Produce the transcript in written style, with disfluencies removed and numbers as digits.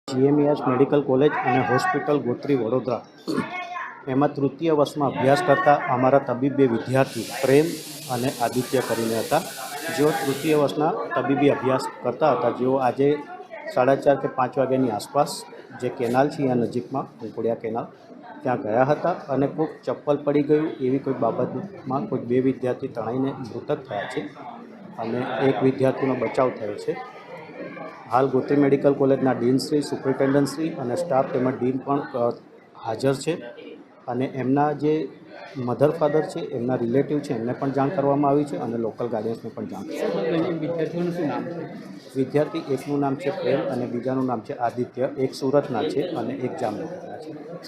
જીએમઈએસ medical college અને hospital Gotri Vadodara એમાં તૃતીય વર્ષમાં અભ્યાસ કરતા અમારા તબીબી વિદ્યાર્થી પ્રેમ અને આદિત્ય કરીને હતા, જેઓ તૃતીય વર્ષના તબીબી અભ્યાસ કરતા હતા. જેઓ આજે 4:30 કે 5 વાગ્યાની આસપાસ જે કેનાલ છે અહીંયા નજીકમાં કંકોડિયા કેનાલ ત્યાં ગયા હતા અને કોઈક ચપ્પલ પડી ગયું એવી કોઈ બાબતમાં કોઈ 2 વિદ્યાર્થી તણાઈને મૃતક થયા છે અને એક વિદ્યાર્થીનો બચાવ થયો છે. હાલ ગોત્રી મેડિકલ કોલેજના ડીનશ્રી, સુપ્રિન્ટેન્ડન્ટશ્રી અને સ્ટાફ તેમજ ડીન પણ હાજર છે અને એમના જે મધર ફાધર છે, એમના રિલેટિવ છે, એમને પણ જાણ કરવામાં આવી છે અને લોકલ ગાર્ડિયન્સને પણ જાણ વિદ્યાર્થીઓનું શું નામ છે? વિદ્યાર્થી એકનું નામ છે પ્રેમ અને બીજાનું નામ છે આદિત્ય. એક સુરતના છે અને એક જામનગરના છે.